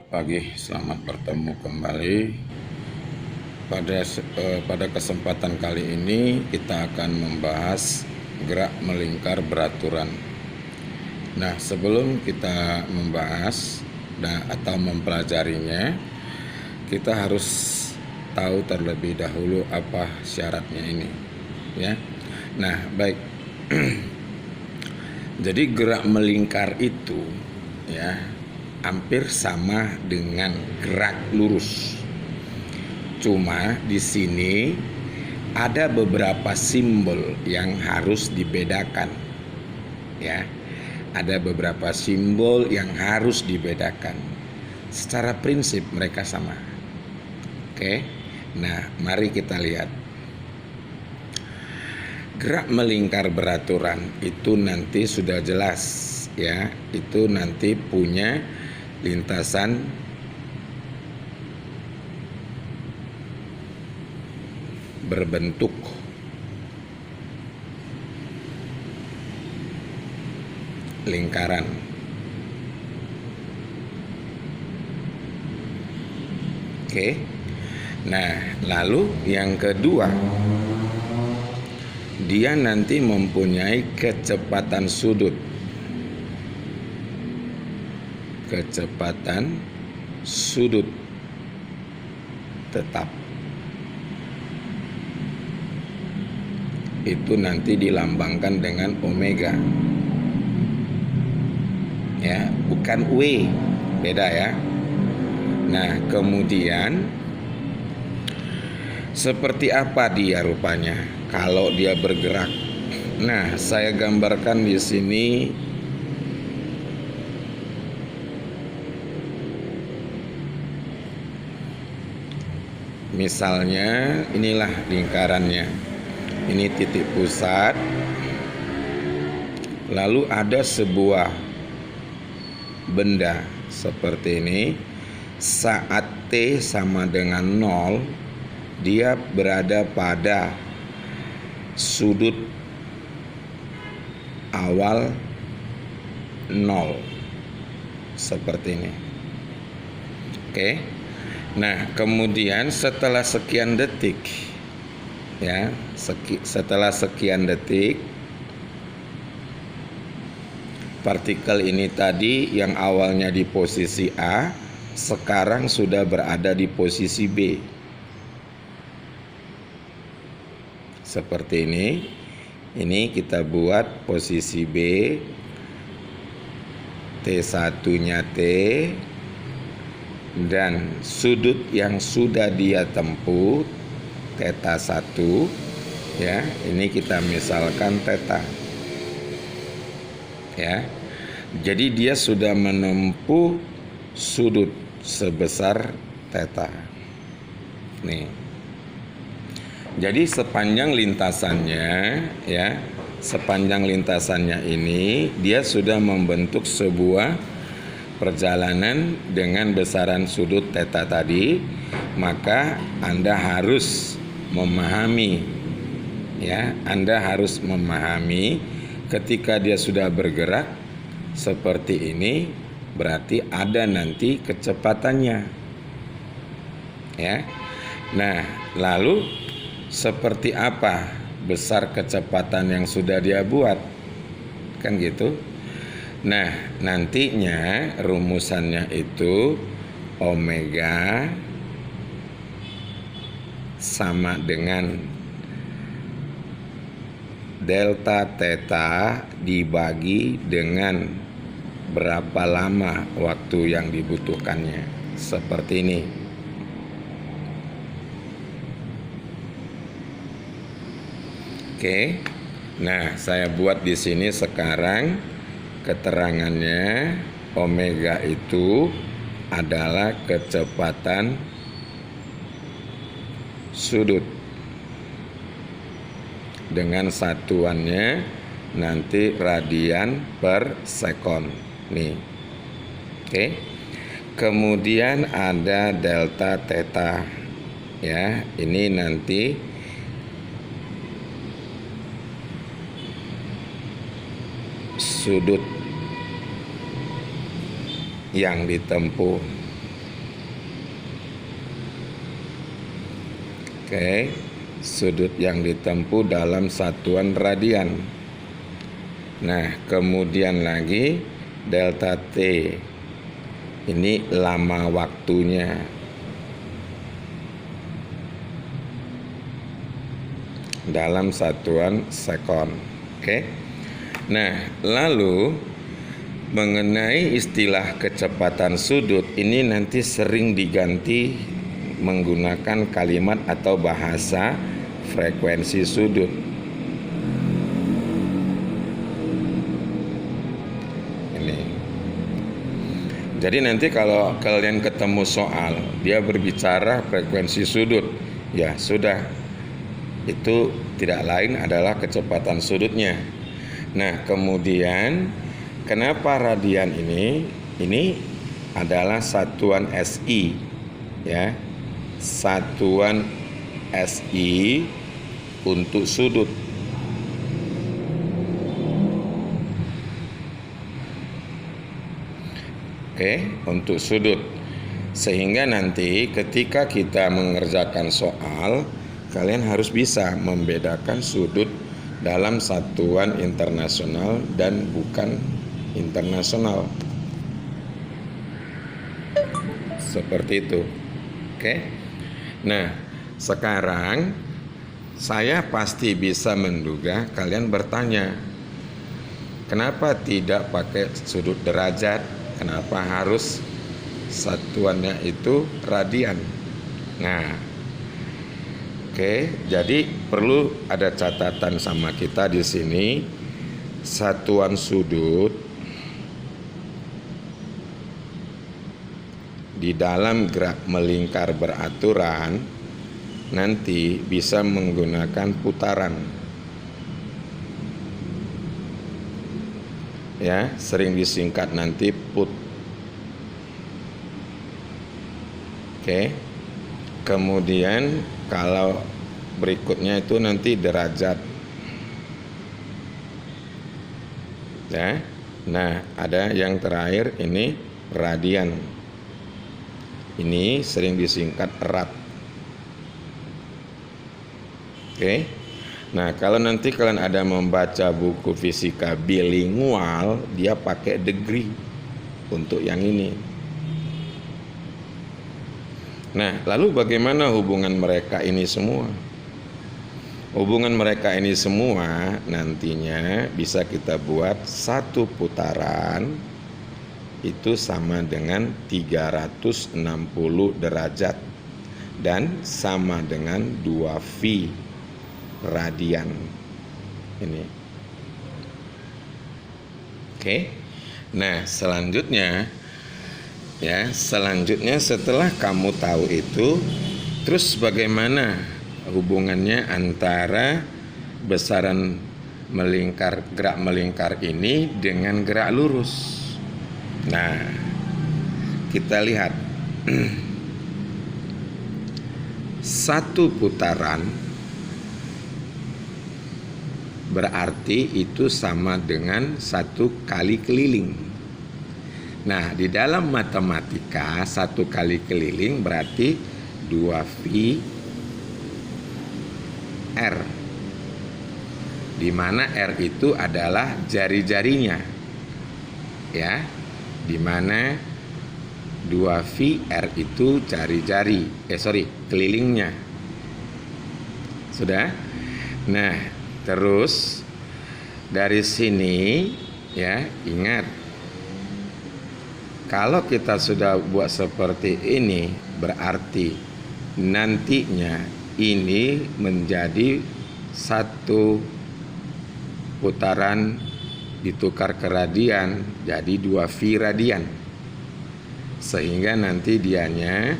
Selamat pagi, selamat bertemu kembali. Pada kesempatan kali ini kita akan membahas gerak melingkar beraturan. Nah, sebelum kita membahas atau mempelajarinya, kita harus tahu terlebih dahulu apa syaratnya ini, ya. Nah, baik. Jadi gerak melingkar itu, ya, hampir sama dengan gerak lurus. Cuma di sini ada beberapa simbol yang harus dibedakan. Ya. Ada beberapa simbol yang harus dibedakan. Secara prinsip mereka sama. Oke. Nah, mari kita lihat. Gerak melingkar beraturan itu nanti sudah jelas, ya. Itu nanti punya lintasan berbentuk lingkaran. Oke. Nah, lalu yang kedua, dia nanti mempunyai kecepatan sudut. Kecepatan sudut tetap. Itu nanti dilambangkan dengan omega. Ya, bukan W. Beda ya. Nah, kemudian seperti apa dia rupanya kalau dia bergerak? Nah, saya gambarkan di sini. Misalnya inilah lingkarannya. Ini titik pusat. Lalu ada sebuah benda seperti ini. Saat T sama dengan 0, dia berada pada sudut awal 0. Seperti ini. Oke. Nah, kemudian setelah sekian detik, ya, setelah sekian detik, partikel ini tadi yang awalnya di posisi A, sekarang sudah berada di posisi B. Seperti ini. Ini kita buat posisi B, T1-nya T, dan sudut yang sudah dia tempuh theta 1, ya, ini kita misalkan theta, ya. Jadi dia sudah menempuh sudut sebesar theta. Nih. Jadi sepanjang lintasannya, ya, sepanjang lintasannya ini dia sudah membentuk sebuah perjalanan dengan besaran sudut theta tadi, maka Anda harus memahami, ya, Anda harus memahami ketika dia sudah bergerak seperti ini, berarti ada nanti kecepatannya, ya. Nah, lalu seperti apa besar kecepatan yang sudah dia buat, kan gitu. Nah, nantinya rumusannya itu omega sama dengan delta theta dibagi dengan berapa lama waktu yang dibutuhkannya. Seperti ini. Oke. Nah, saya buat di sini sekarang. Keterangannya, omega itu adalah kecepatan sudut. Dengan satuannya nanti radian per sekon. Nih. Oke. Kemudian ada delta theta. Ya, ini nanti sudut yang ditempuh Oke, sudut yang ditempuh dalam satuan radian. Nah, kemudian lagi delta T. Ini lama waktunya. Dalam satuan sekon. Oke. Nah, lalu mengenai istilah kecepatan sudut ini nanti sering diganti menggunakan kalimat atau bahasa frekuensi sudut. Ini. Jadi nanti kalau kalian ketemu soal dia berbicara frekuensi sudut, ya sudah, itu tidak lain adalah kecepatan sudutnya. Nah, kemudian kenapa radian ini adalah satuan SI, ya, satuan SI untuk sudut. Oke, untuk sudut. Sehingga nanti ketika kita mengerjakan soal, kalian harus bisa membedakan sudut dalam satuan internasional dan bukan internasional. Seperti itu. Oke. Nah, sekarang saya pasti bisa menduga kalian bertanya, kenapa tidak pakai sudut derajat? Kenapa harus satuannya itu radian? Nah, oke, jadi perlu ada catatan sama kita di sini. Satuan sudut di dalam gerak melingkar beraturan nanti bisa menggunakan putaran. Ya, sering disingkat nanti put. Oke. Kemudian kalau berikutnya itu nanti derajat. Ya. Nah, ada yang terakhir ini radian. Ini sering disingkat rad. Oke. Nah, kalau nanti kalian ada membaca buku fisika bilingual, dia pakai degree untuk yang ini. Nah, lalu bagaimana hubungan mereka ini semua? Hubungan mereka ini semua nantinya bisa kita buat satu putaran itu sama dengan 360 derajat dan sama dengan 2V radian. Ini. Oke. Nah, selanjutnya setelah kamu tahu itu, terus bagaimana hubungannya antara besaran gerak melingkar ini dengan gerak lurus? Nah, kita lihat satu putaran berarti itu sama dengan satu kali keliling. Nah, di dalam matematika satu kali keliling berarti 2V R, di mana R itu adalah jari-jarinya, ya, di mana 2V R itu jari-jari, kelilingnya. Sudah? Nah, terus dari sini, ya, ingat, kalau kita sudah buat seperti ini, berarti nantinya ini menjadi satu putaran ditukar ke radian, jadi 2V radian. Sehingga nanti dianya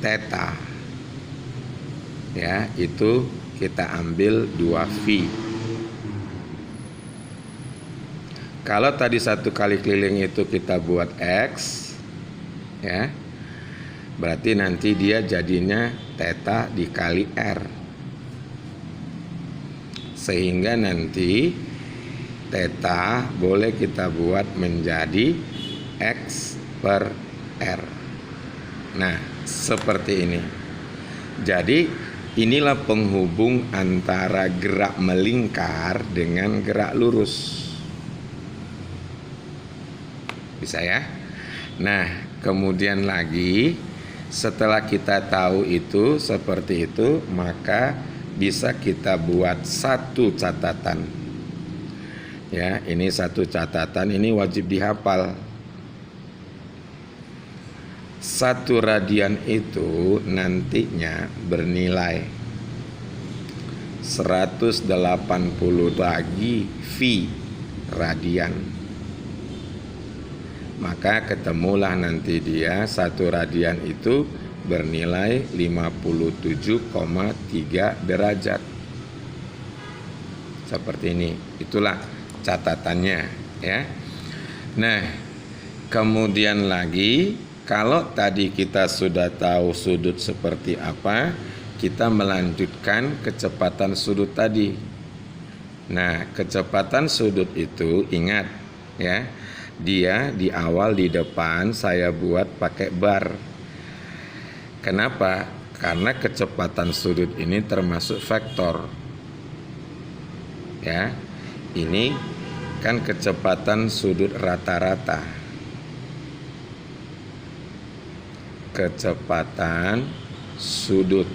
theta. Ya, itu kita ambil 2V. Kalau tadi satu kali keliling itu kita buat X, ya, berarti nanti dia jadinya theta dikali R. Sehingga nanti theta boleh kita buat menjadi X per R. Nah, seperti ini. Jadi inilah penghubung antara gerak melingkar dengan gerak lurus. Bisa ya? Nah, kemudian lagi setelah kita tahu itu seperti itu, maka bisa kita buat satu catatan. Ya, ini satu catatan, ini wajib dihafal. 1 radian itu nantinya bernilai 180 bagi V radian. Maka ketemulah nanti dia 1 radian itu bernilai 57,3 derajat. Seperti ini. Itulah catatannya ya. Nah, kemudian lagi kalau tadi kita sudah tahu sudut seperti apa, kita melanjutkan kecepatan sudut tadi. Nah, kecepatan sudut itu ingat ya, dia di awal di depan saya buat pakai bar. Kenapa? Karena kecepatan sudut ini termasuk vektor. Ya. Ini kan kecepatan sudut rata-rata. Kecepatan sudut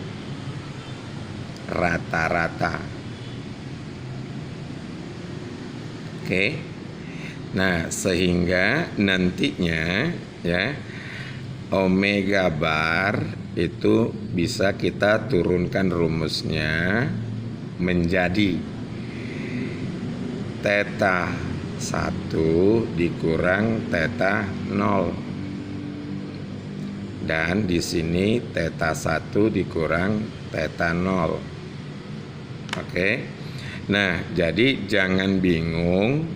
rata-rata. Oke. Nah, sehingga nantinya ya omega bar itu bisa kita turunkan rumusnya menjadi theta 1 dikurang theta 0. Dan di sini theta 1 dikurang theta 0. Oke. Nah, jadi jangan bingung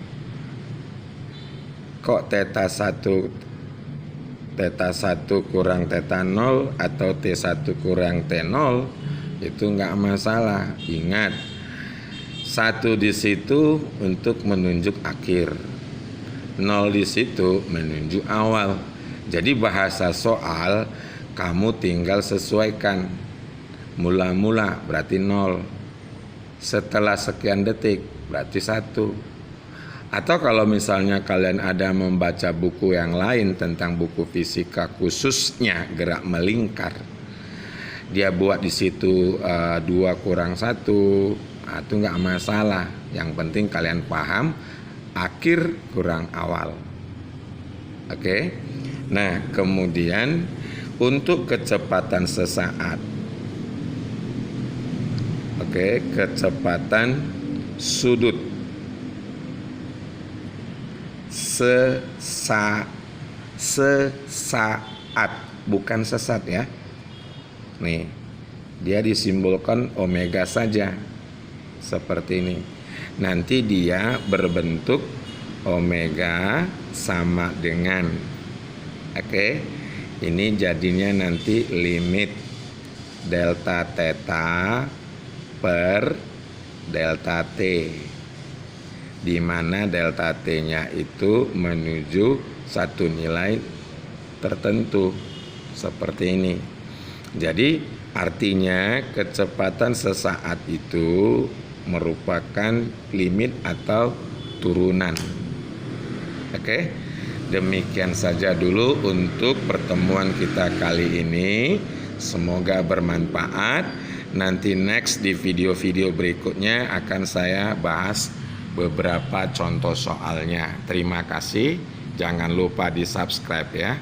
kok theta 1 kurang theta 0 atau T1 kurang T0 itu enggak masalah. Ingat, 1 di situ untuk menunjuk akhir, 0 di situ menunjuk awal. Jadi bahasa soal kamu tinggal sesuaikan. Mula-mula berarti 0. Setelah sekian detik berarti 1. Atau kalau misalnya kalian ada membaca buku yang lain tentang buku fisika khususnya gerak melingkar, dia buat di situ 2 kurang 1, itu nggak masalah. Yang penting kalian paham akhir kurang awal. Oke. Nah, kemudian untuk kecepatan sesaat. Oke, kecepatan sudut sesaat, bukan sesat ya. Nih, dia disimbolkan omega saja. Seperti ini. Nanti dia berbentuk omega sama dengan ini jadinya nanti limit delta theta per delta t, di mana delta t-nya itu menuju satu nilai tertentu seperti ini. Jadi artinya kecepatan sesaat itu merupakan limit atau turunan. Oke. Demikian saja dulu untuk pertemuan kita kali ini. Semoga bermanfaat. Nanti next di video-video berikutnya akan saya bahas beberapa contoh soalnya. Terima kasih. Jangan lupa di subscribe ya.